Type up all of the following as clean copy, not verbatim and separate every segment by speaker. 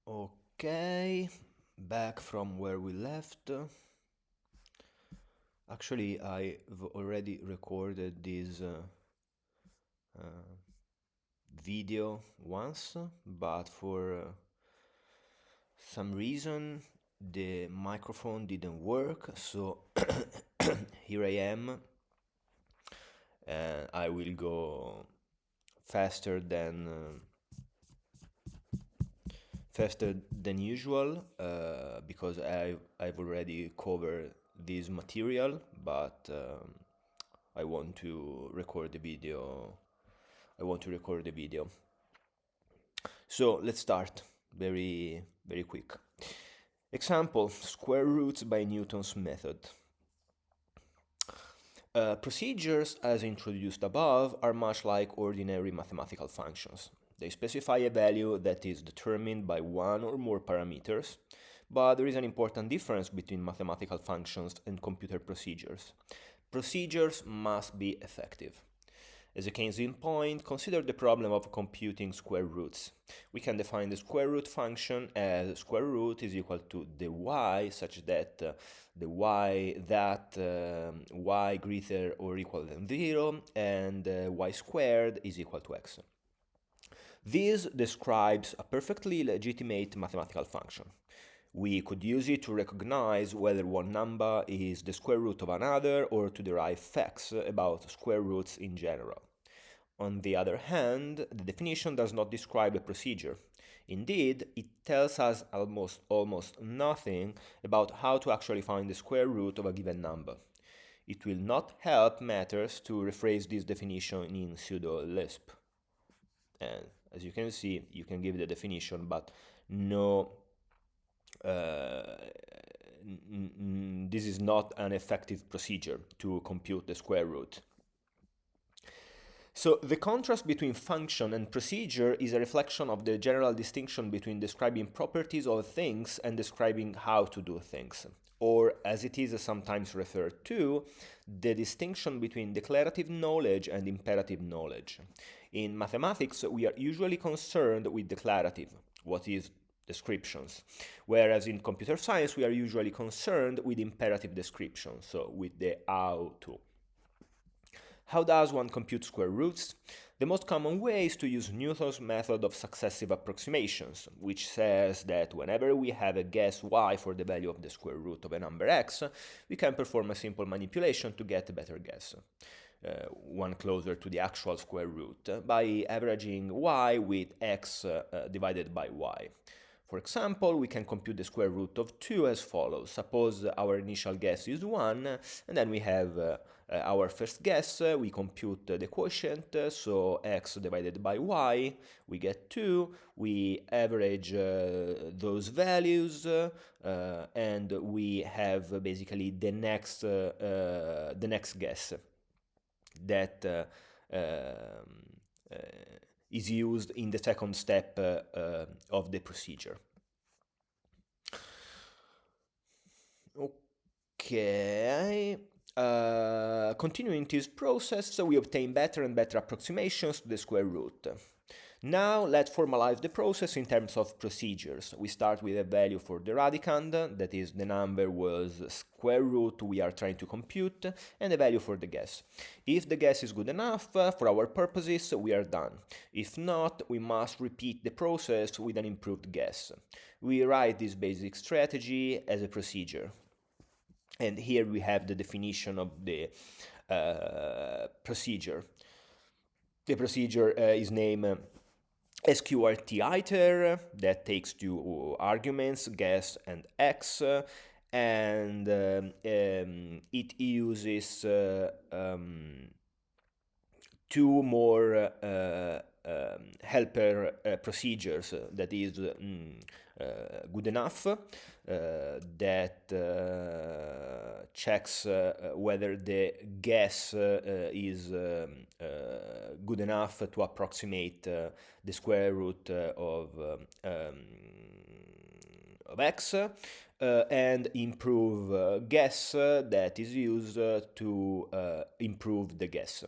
Speaker 1: Okay, back from where we left. Actually, I've already recorded this uh, video once, but for some reason the microphone didn't work, so here I am, and I will go faster than usual because I've already covered this material, but I want to record the video. I want to record the video. So let's start very quick. Example: square roots by Newton's method. Procedures, as introduced above, are much like ordinary mathematical functions. They specify a value that is determined by one or more parameters, but there is an important difference between mathematical functions and computer procedures. Procedures must be effective. As a case in point, consider the problem of computing square roots. We can define the square root function as square root is equal to the y, such that the y that y greater or equal than 0 and y squared is equal to x. This describes a perfectly legitimate mathematical function. We could use it to recognize whether one number is the square root of another or to derive facts about square roots in general. On the other hand, the definition does not describe a procedure. Indeed, it tells us almost nothing about how to actually find the square root of a given number. It will not help matters to rephrase this definition in pseudo-Lisp. And as you can see, you can give the definition, but no, this is not an effective procedure to compute the square root. So the contrast between function and procedure is a reflection of the general distinction between describing properties of things and describing how to do things, or as it is sometimes referred to, the distinction between declarative knowledge and imperative knowledge. In mathematics, we are usually concerned with declarative, what is descriptions, whereas in computer science we are usually concerned with imperative descriptions, so with the how to. How does one compute square roots? The most common way is to use Newton's method of successive approximations, which says that whenever we have a guess y for the value of the square root of a number x, we can perform a simple manipulation to get a better guess, one closer to the actual square root, by averaging y with x divided by y. For example, we can compute the square root of 2 as follows. Suppose our initial guess is 1, and then we have our first guess, we compute the quotient, so x divided by y, we get 2, we average those values, and we have basically the next guess that is used in the second step of the procedure. Okay. Continuing this process, we obtain better and better approximations to the square root. Now let's formalize the process in terms of procedures. We start with a value for the radicand, that is the number was square root we are trying to compute, and a value for the guess. If the guess is good enough, for our purposes, we are done. If not, we must repeat the process with an improved guess. We write this basic strategy as a procedure. And here we have the definition of the procedure. The procedure is named SQRT iter, that takes two arguments, guess and x, and it uses two more helper procedures, that is good enough, that checks whether the guess is good enough to approximate the square root of x, and improve guess, that is used to improve the guess.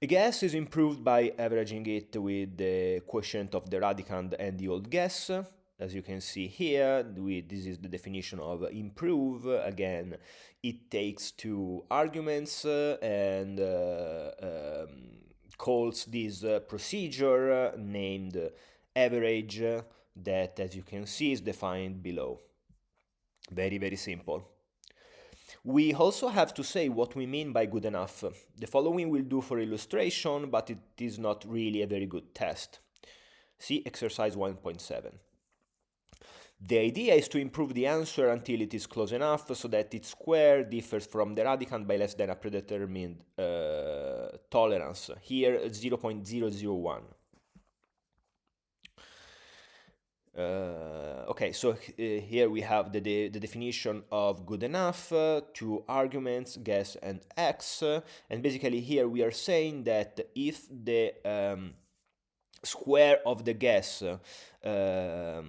Speaker 1: A guess is improved by averaging it with the quotient of the radicand and the old guess. As you can see here, this is the definition of improve. Again, it takes two arguments and calls this procedure named average that, as you can see, is defined below. Very, very simple. We also have to say what we mean by good enough. The following will do for illustration, but it is not really a very good test. See exercise 1.7. The idea is to improve the answer until it is close enough so that its square differs from the radicand by less than a predetermined tolerance, here 0.001. Okay, so here we have the definition of good enough, two arguments, guess and x, and basically here we are saying that if the square of the guess, the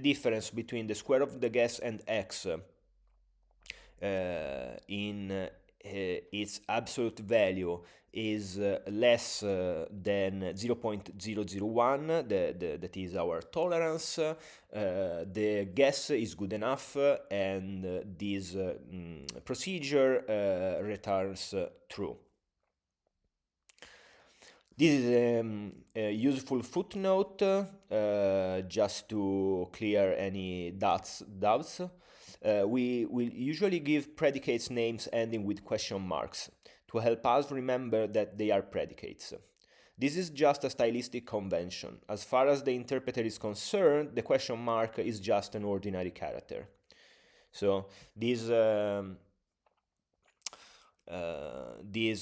Speaker 1: difference between the square of the guess and x in its absolute value is less than 0.001, that is our tolerance, the guess is good enough, and this procedure returns true. This is a useful footnote, just to clear any doubts. We will usually give predicates names ending with question marks to help us remember that they are predicates. This is just a stylistic convention. As far as the interpreter is concerned, the question mark is just an ordinary character. So this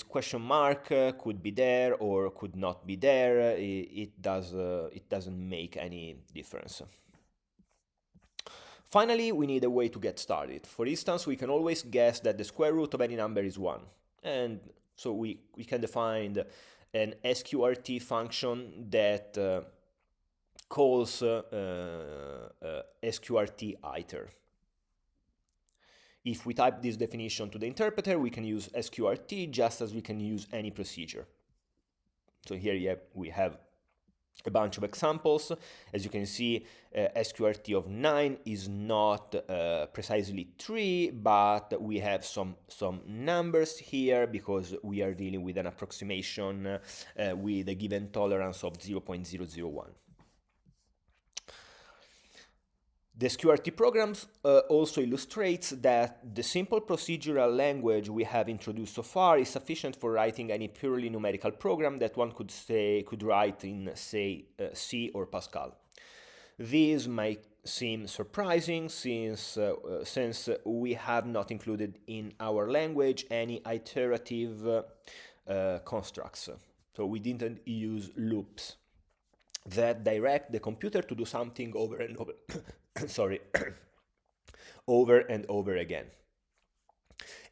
Speaker 1: question mark could be there or could not be there. It doesn't make any difference. Finally, we need a way to get started. For instance, we can always guess that the square root of any number is 1. And so we can define an SQRT function that calls SQRT iter. If we type this definition to the interpreter, we can use SQRT just as we can use any procedure. So here we have a bunch of examples. As you can see, SQRT of 9 is not precisely 3, but we have some numbers here because we are dealing with an approximation with a given tolerance of 0.001. The SQRT program also illustrates that the simple procedural language we have introduced so far is sufficient for writing any purely numerical program that one could write in, say, C or Pascal. This might seem surprising since we have not included in our language any iterative constructs. So we didn't use loops that direct the computer to do something over and over sorry over and over again.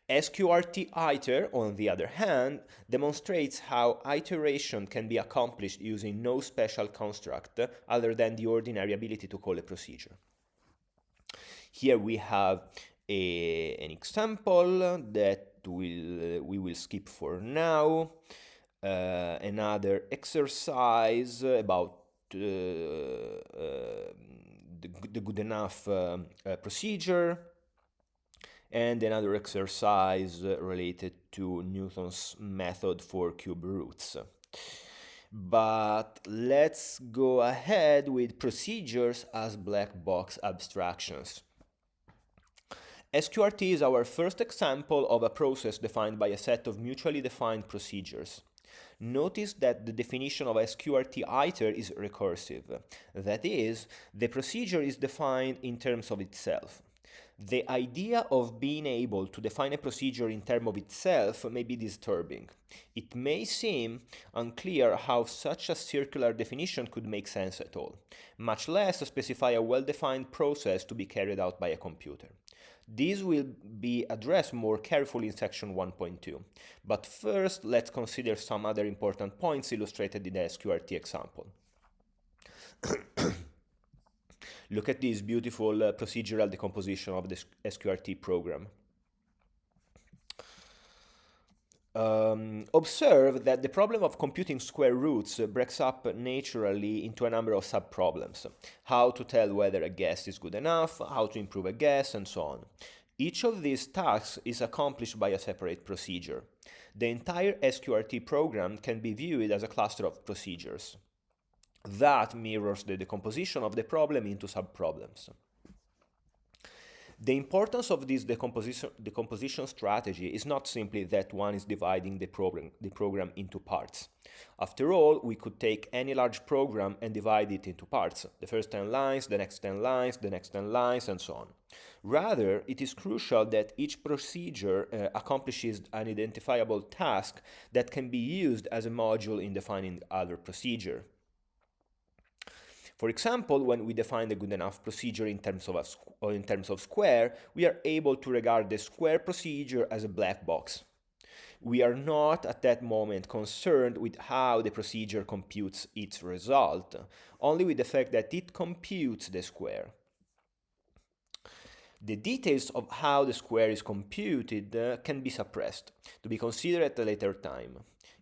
Speaker 1: SQRT iter, on the other hand, demonstrates how iteration can be accomplished using no special construct other than the ordinary ability to call a procedure. Here we have an example that we will skip for now. Another exercise about the good enough procedure, and another exercise related to Newton's method for cube roots. But let's go ahead with procedures as black box abstractions. SQRT is our first example of a process defined by a set of mutually defined procedures. Notice that the definition of SQRT iter is recursive. That is, the procedure is defined in terms of itself. The idea of being able to define a procedure in terms of itself may be disturbing. It may seem unclear how such a circular definition could make sense at all, much less specify a well-defined process to be carried out by a computer. This will be addressed more carefully in section 1.2. But first, let's consider some other important points illustrated in the SQRT example. Look at this beautiful procedural decomposition of the SQRT program. Observe that the problem of computing square roots breaks up naturally into a number of sub-problems. How to tell whether a guess is good enough, how to improve a guess, and so on. Each of these tasks is accomplished by a separate procedure. The entire SQRT program can be viewed as a cluster of procedures. That mirrors the decomposition of the problem into sub-problems. The importance of this decomposition strategy is not simply that one is dividing the program into parts. After all, we could take any large program and divide it into parts, the first 10 lines, the next 10 lines, the next 10 lines, and so on. Rather, it is crucial that each procedure accomplishes an identifiable task that can be used as a module in defining other procedure. For example, when we define the good enough procedure in terms of square, we are able to regard the square procedure as a black box. We are not at that moment concerned with how the procedure computes its result, only with the fact that it computes the square. The details of how the square is computed can be suppressed, to be considered at a later time.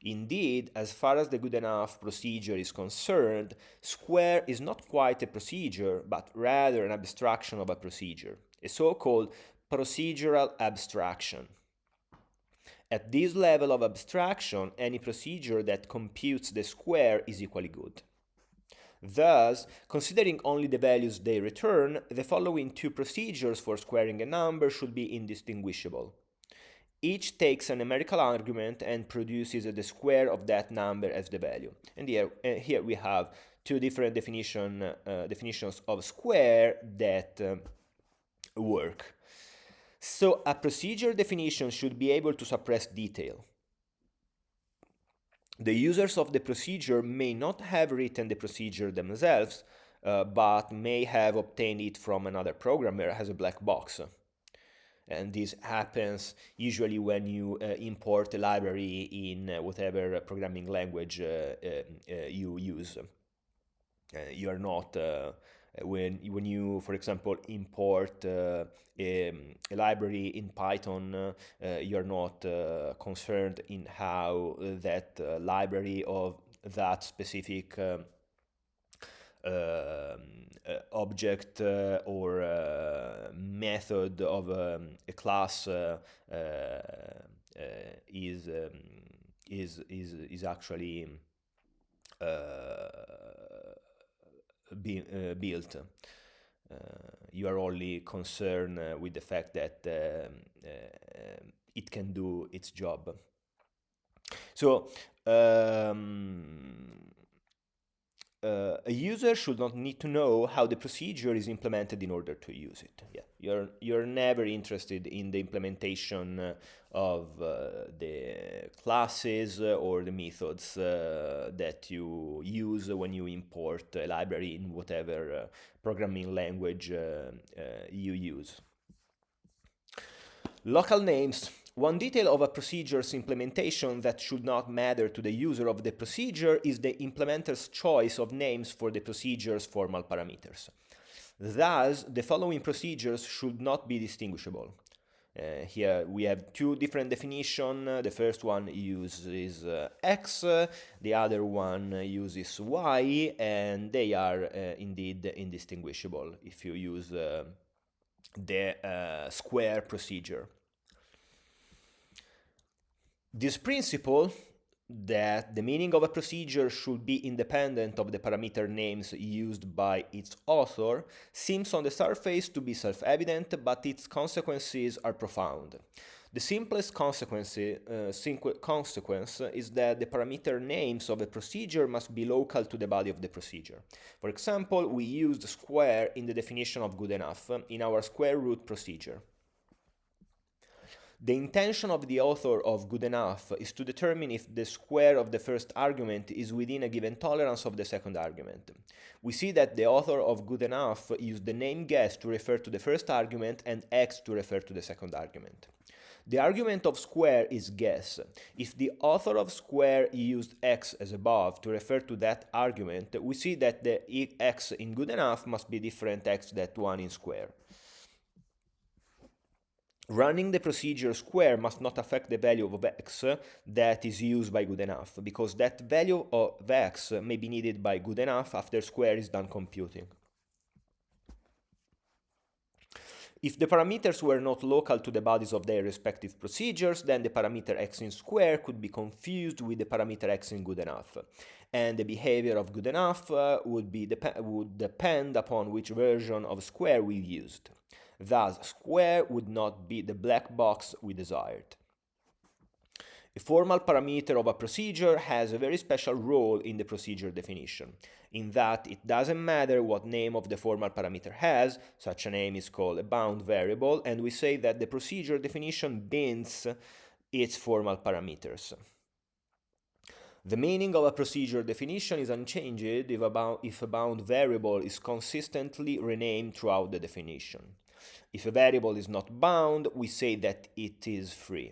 Speaker 1: Indeed, as far as the good enough procedure is concerned, square is not quite a procedure, but rather an abstraction of a procedure, a so-called procedural abstraction. At this level of abstraction, any procedure that computes the square is equally good. Thus, considering only the values they return, the following two procedures for squaring a number should be indistinguishable. Each takes a numerical argument and produces the square of that number as the value. And here we have two different definitions of square that work. So a procedure definition should be able to suppress detail. The users of the procedure may not have written the procedure themselves, but may have obtained it from another programmer as a black box. And this happens usually when you import a library in whatever programming language you use. You are not, when you, for example, import a library in Python, you are not concerned in how that library of that specific object or method of a class is actually built. You are only concerned with the fact that it can do its job. So a user should not need to know how the procedure is implemented in order to use it. Yeah, you're never interested in the implementation of the classes or the methods that you use when you import a library in whatever programming language you use. Local names. One detail of a procedure's implementation that should not matter to the user of the procedure is the implementer's choice of names for the procedure's formal parameters. Thus, the following procedures should not be distinguishable. Here we have two different definitions. The first one uses X, the other one uses Y, and they are indeed indistinguishable if you use the square procedure. This principle, that the meaning of a procedure should be independent of the parameter names used by its author, seems on the surface to be self-evident, but its consequences are profound. The simplest consequence is that the parameter names of a procedure must be local to the body of the procedure. For example, we used square in the definition of good enough in our square root procedure. The intention of the author of good enough is to determine if the square of the first argument is within a given tolerance of the second argument. We see that the author of good enough used the name guess to refer to the first argument and x to refer to the second argument. The argument of square is guess. If the author of square used x as above to refer to that argument, we see that the x in good enough must be different x that one in square. Running the procedure square must not affect the value of x that is used by good enough, because that value of x may be needed by good enough after square is done computing. If the parameters were not local to the bodies of their respective procedures, then the parameter x in square could be confused with the parameter x in good enough, and the behavior of good enough would depend upon which version of square we used. Thus, square would not be the black box we desired. A formal parameter of a procedure has a very special role in the procedure definition, in that it doesn't matter what name of the formal parameter has, such a name is called a bound variable, and we say that the procedure definition binds its formal parameters. The meaning of a procedure definition is unchanged if a bound variable is consistently renamed throughout the definition. If a variable is not bound, we say that it is free.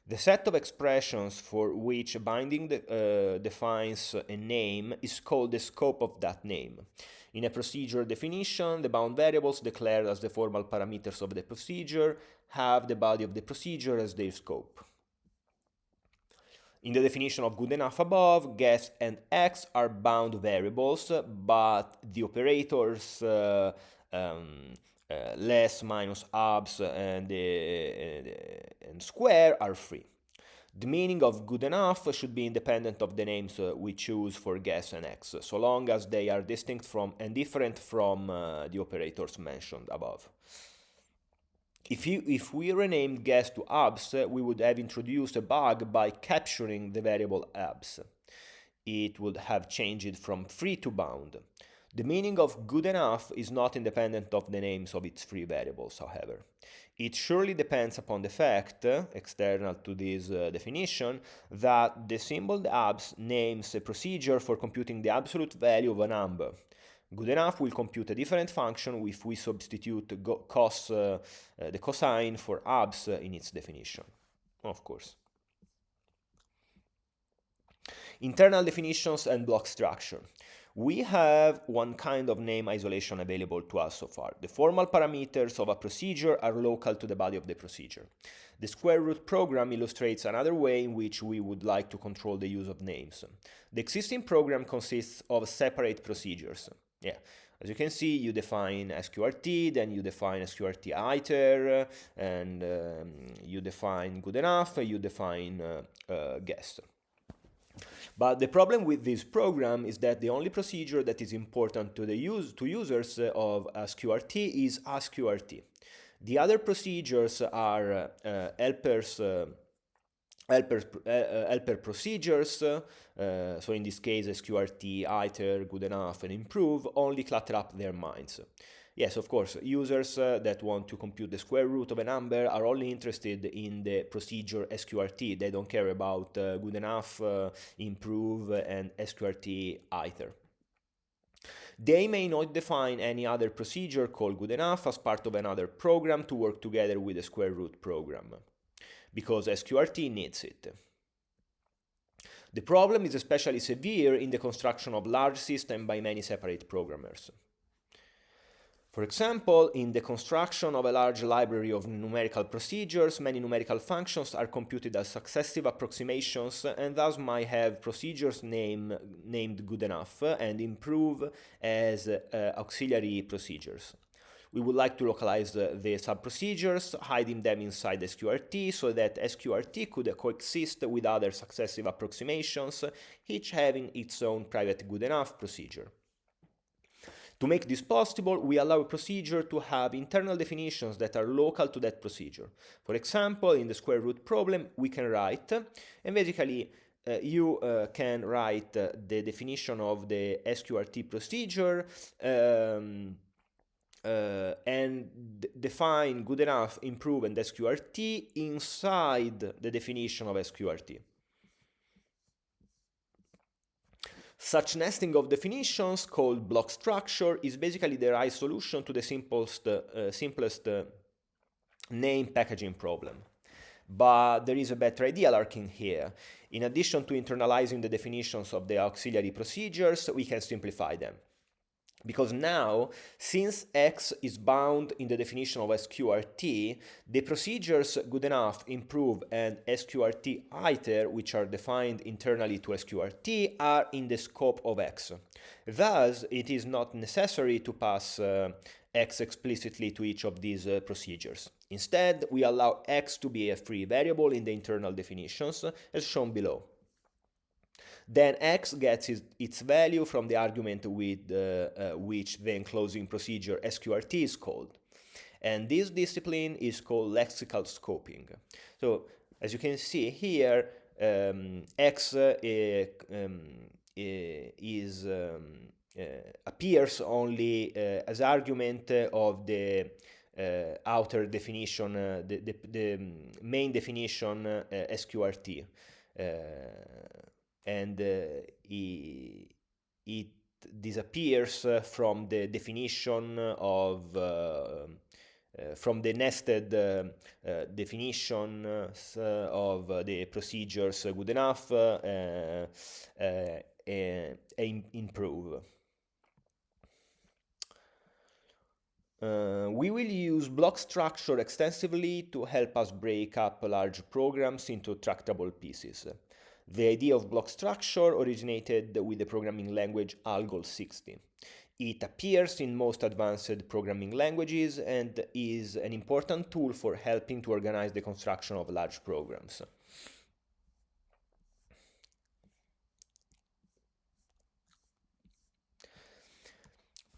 Speaker 1: The set of expressions for which binding defines a name is called the scope of that name. In a procedure definition, the bound variables declared as the formal parameters of the procedure have the body of the procedure as their scope. In the definition of good enough above, guess and x are bound variables, but the operators less, minus, abs, and square are free. The meaning of good enough should be independent of the names we choose for guess and x, so long as they are distinct from and different from the operators mentioned above. If we renamed guess to abs, we would have introduced a bug by capturing the variable abs. It would have changed from free to bound. The meaning of good enough is not independent of the names of its free variables, however. It surely depends upon the fact, external to this definition, that the symbol abs names a procedure for computing the absolute value of a number. Good enough will compute a different function if we substitute the cosine for abs in its definition, of course. Internal definitions and block structure. We have one kind of name isolation available to us so far. The formal parameters of a procedure are local to the body of the procedure. The square root program illustrates another way in which we would like to control the use of names. The existing program consists of separate procedures. As you can see, you define SQRT, then you define SQRT iter, and you define good enough, you define guess. But the problem with this program is that the only procedure that is important to users of SQRT is SQRT. The other procedures are helper procedures, so in this case SQRT, iter, good enough, and improve only clutter up their minds. Yes, of course, users that want to compute the square root of a number are only interested in the procedure SQRT. They don't care about good enough, improve, and SQRT iter. They may not define any other procedure called good enough as part of another program to work together with the square root program, because SQRT needs it. The problem is especially severe in the construction of large systems by many separate programmers. For example, in the construction of a large library of numerical procedures, many numerical functions are computed as successive approximations and thus might have procedures named good enough and improve as auxiliary procedures. We would like to localize the sub-procedures, hiding them inside SQRT so that SQRT could coexist with other successive approximations, each having its own private good enough procedure. To make this possible, we allow a procedure to have internal definitions that are local to that procedure. For example, in the square root problem, we can write, and basically you can write the definition of the SQRT procedure and define good enough, improve, and SQRT inside the definition of SQRT. Such nesting of definitions, called block structure, is basically the right solution to the simplest name packaging problem. But there is a better idea lurking here. In addition to internalizing the definitions of the auxiliary procedures, we can simplify them. Because now, since X is bound in the definition of SQRT, the procedures good enough, improve, and SQRT iter, which are defined internally to SQRT, are in the scope of X. Thus, it is not necessary to pass X explicitly to each of these procedures. Instead, we allow X to be a free variable in the internal definitions, as shown below. Then X gets its value from the argument with which the enclosing procedure SQRT is called. And this discipline is called lexical scoping. So, as you can see here, X appears only as argument of the outer definition, the main definition SQRT. And it disappears from the definition of from the nested definitions of the procedures good enough improve. We will use block structure extensively to help us break up large programs into tractable pieces. The idea of block structure originated with the programming language Algol 60. It appears in most advanced programming languages and is an important tool for helping to organize the construction of large programs.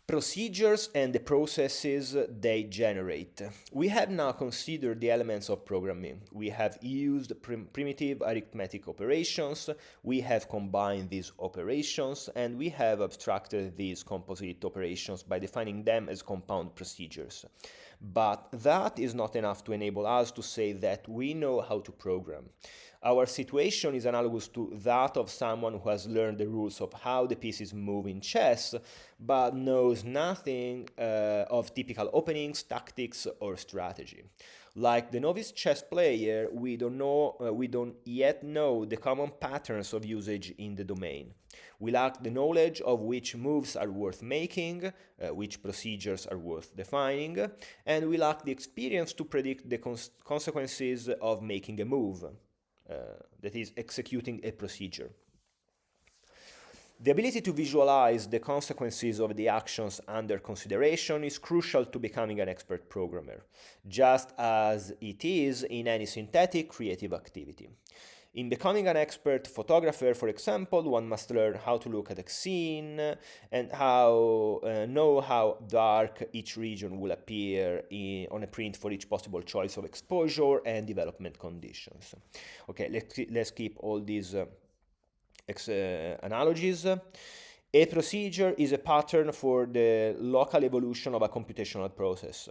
Speaker 1: Procedures and the processes they generate. We have now considered the elements of programming. We have used primitive arithmetic operations, we have combined these operations, and we have abstracted these composite operations by defining them as compound procedures. But that is not enough to enable us to say that we know how to program. Our situation is analogous to that of someone who has learned the rules of how the pieces move in chess, but knows nothing of typical openings, tactics, or strategy. Like the novice chess player, we don't yet know the common patterns of usage in the domain. We lack the knowledge of which moves are worth making, which procedures are worth defining, and we lack the experience to predict the consequences of making a move. That is, executing a procedure. The ability to visualize the consequences of the actions under consideration is crucial to becoming an expert programmer, just as it is in any synthetic creative activity. In becoming an expert photographer, for example, one must learn how to look at a scene and know how dark each region will appear on a print for each possible choice of exposure and development conditions. Okay, let's keep all these analogies. A procedure is a pattern for the local evolution of a computational process.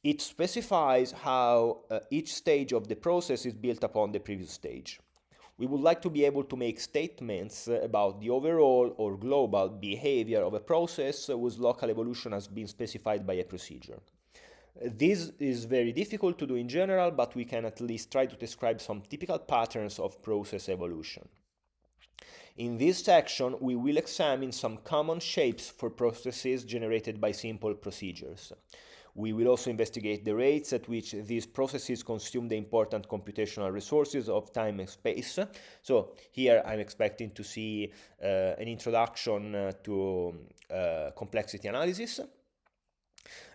Speaker 1: It specifies how each stage of the process is built upon the previous stage. We would like to be able to make statements about the overall or global behavior of a process whose local evolution has been specified by a procedure. This is very difficult to do in general, but we can at least try to describe some typical patterns of process evolution. In this section, we will examine some common shapes for processes generated by simple procedures. We will also investigate the rates at which these processes consume the important computational resources of time and space. So here I'm expecting to see an introduction to complexity analysis.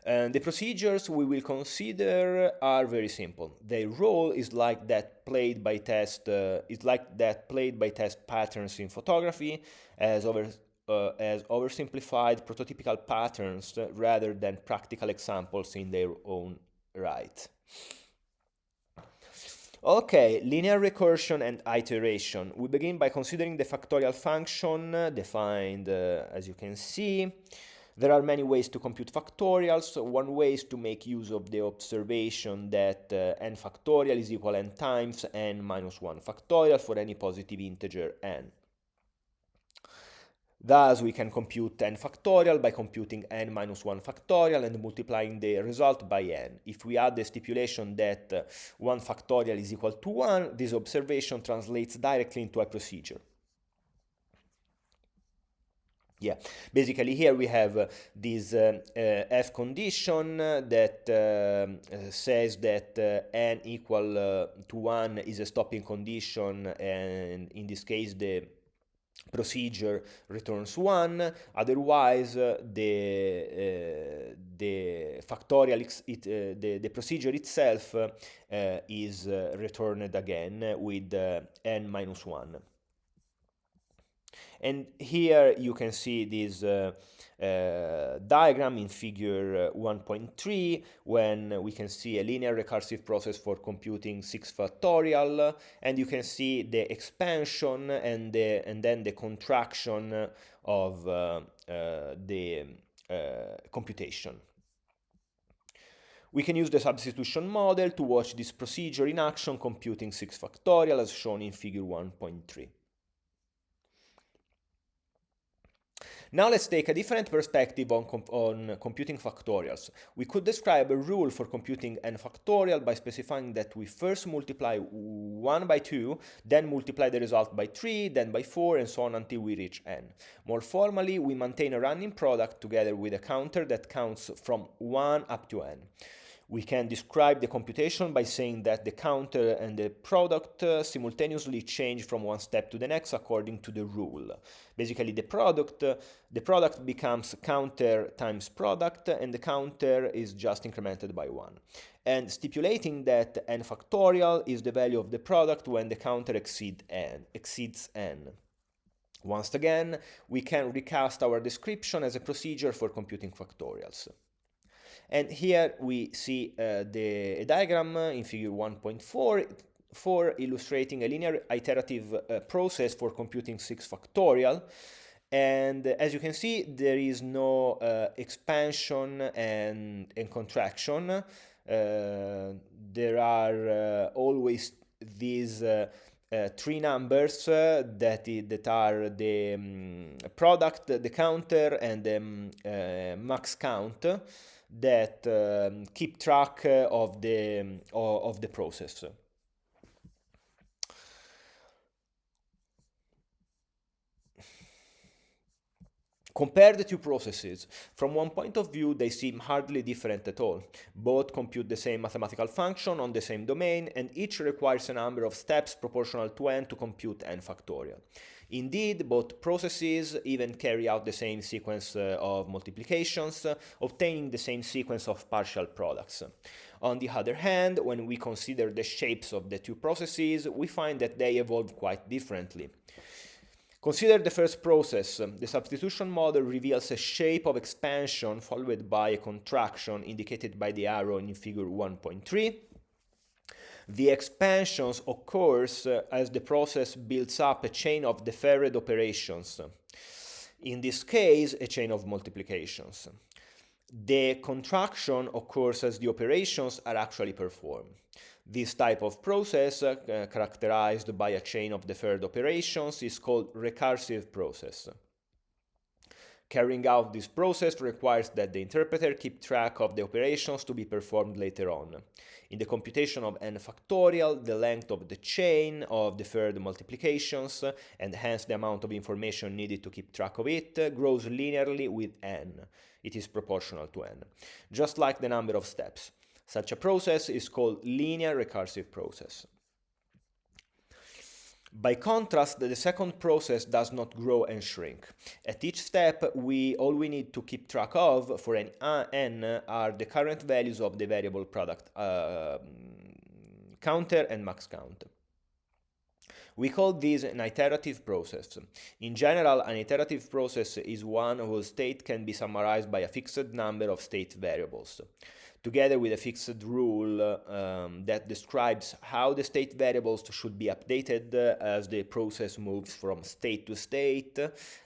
Speaker 1: And the procedures we will consider are very simple. Their role is like that played by test patterns in photography, as oversimplified prototypical patterns rather than practical examples in their own right. Okay, linear recursion and iteration. We begin by considering the factorial function defined as you can see. There are many ways to compute factorials. One way is to make use of the observation that n factorial is equal n times n minus 1 factorial for any positive integer n. Thus, we can compute n factorial by computing n minus 1 factorial and multiplying the result by n. If we add the stipulation that 1 factorial is equal to 1, this observation translates directly into a procedure. Yeah, basically here we have this F condition that says that n equal to 1 is a stopping condition, and in this case the procedure returns 1, otherwise the factorial the procedure itself is returned again with n minus 1. And here you can see this diagram in figure 1.3, when we can see a linear recursive process for computing 6 factorial, and you can see the expansion and then the contraction of the computation. We can use the substitution model to watch this procedure in action computing 6 factorial as shown in figure 1.3. Now let's take a different perspective on computing factorials. We could describe a rule for computing n factorial by specifying that we first multiply 1 by 2, then multiply the result by 3, then by 4, and so on until we reach n. More formally, we maintain a running product together with a counter that counts from 1 up to n. We can describe the computation by saying that the counter and the product simultaneously change from one step to the next according to the rule. Basically, the product becomes counter times product, and the counter is just incremented by 1. And stipulating that n factorial is the value of the product when the counter exceeds n. Once again, we can recast our description as a procedure for computing factorials. And here we see the diagram in figure 1.4 illustrating a linear iterative process for computing 6 factorial. And as you can see, there is no expansion and contraction. There are always these three numbers that are the product, the counter, and the max count that keep track of the process. Compare the two processes. From one point of view, they seem hardly different at all. Both compute the same mathematical function on the same domain, and each requires a number of steps proportional to n to compute n factorial. Indeed, both processes even carry out the same sequence of multiplications, obtaining the same sequence of partial products. On the other hand, when we consider the shapes of the two processes, we find that they evolve quite differently. Consider the first process. The substitution model reveals a shape of expansion followed by a contraction indicated by the arrow in figure 1.3. The expansions occurs as the process builds up a chain of deferred operations. In this case, a chain of multiplications. The contraction occurs as the operations are actually performed. This type of process, characterized by a chain of deferred operations, is called recursive process. Carrying out this process requires that the interpreter keep track of the operations to be performed later on. In the computation of n factorial, the length of the chain of deferred multiplications, and hence the amount of information needed to keep track of it, grows linearly with n. It is proportional to n, just like the number of steps. Such a process is called linear recursive process. By contrast, the second process does not grow and shrink. At each step, all we need to keep track of for n are the current values of the variable product counter and max count. We call this an iterative process. In general, an iterative process is one whose state can be summarized by a fixed number of state variables, together with a fixed rule that describes how the state variables should be updated as the process moves from state to state,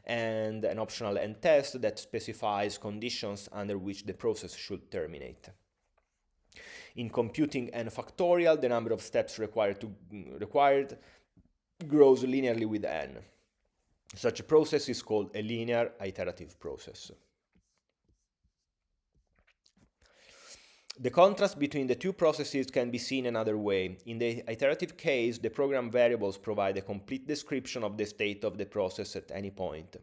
Speaker 1: and an optional end test that specifies conditions under which the process should terminate. In computing n factorial, the number of steps required grows linearly with n. Such a process is called a linear iterative process. The contrast between the two processes can be seen another way. In the iterative case, the program variables provide a complete description of the state of the process at any point.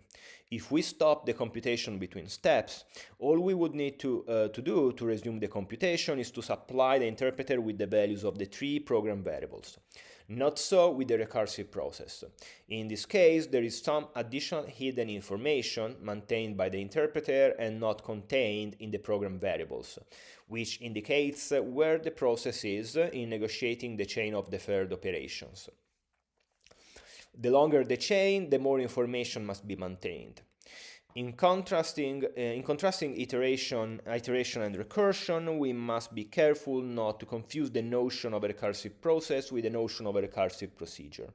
Speaker 1: If we stop the computation between steps, all we would need to do to resume the computation is to supply the interpreter with the values of the three program variables. Not so with the recursive process. In this case, there is some additional hidden information maintained by the interpreter and not contained in the program variables, which indicates where the process is in negotiating the chain of deferred operations. The longer the chain, the more information must be maintained. In contrasting iteration and recursion, we must be careful not to confuse the notion of a recursive process with the notion of a recursive procedure.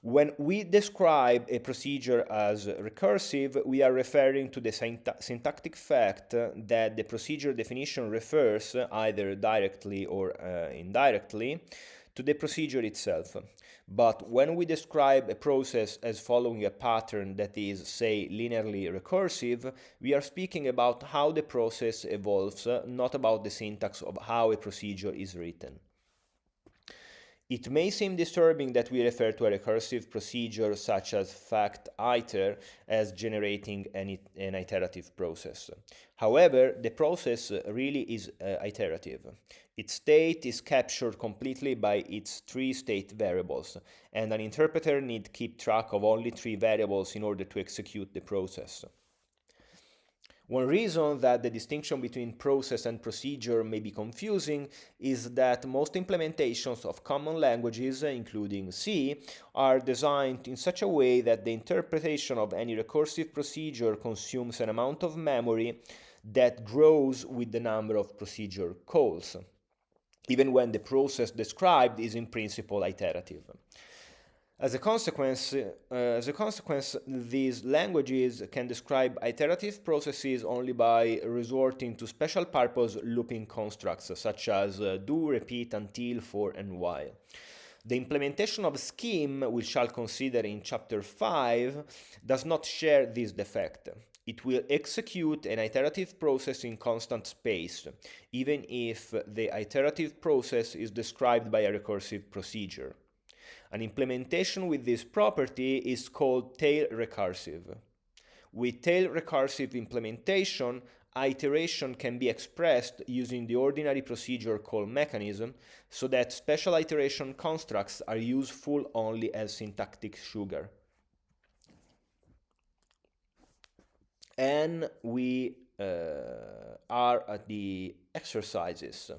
Speaker 1: When we describe a procedure as recursive, we are referring to the syntactic fact that the procedure definition refers, either directly or indirectly, to the procedure itself. But when we describe a process as following a pattern that is, say, linearly recursive, we are speaking about how the process evolves, not about the syntax of how a procedure is written. It may seem disturbing that we refer to a recursive procedure such as fact iter as generating an iterative process. However, the process really is iterative. Its state is captured completely by its three state variables, and an interpreter need keep track of only three variables in order to execute the process. One reason that the distinction between process and procedure may be confusing is that most implementations of common languages, including C, are designed in such a way that the interpretation of any recursive procedure consumes an amount of memory that grows with the number of procedure calls, even when the process described is in principle iterative. As a consequence, these languages can describe iterative processes only by resorting to special purpose looping constructs such as do, repeat, until, for, and while. The implementation of scheme, which shall consider in chapter 5, does not share this defect. It will execute an iterative process in constant space, even if the iterative process is described by a recursive procedure. An implementation with this property is called tail recursive. With tail recursive implementation, iteration can be expressed using the ordinary procedure call mechanism, so that special iteration constructs are useful only as syntactic sugar. And we are at the exercises.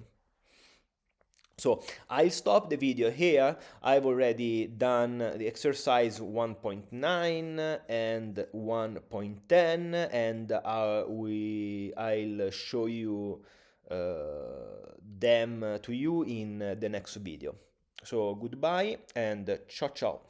Speaker 1: So I'll stop the video here. I've already done the exercise 1.9 and 1.10, and I'll show you them to you in the next video. So goodbye and ciao ciao.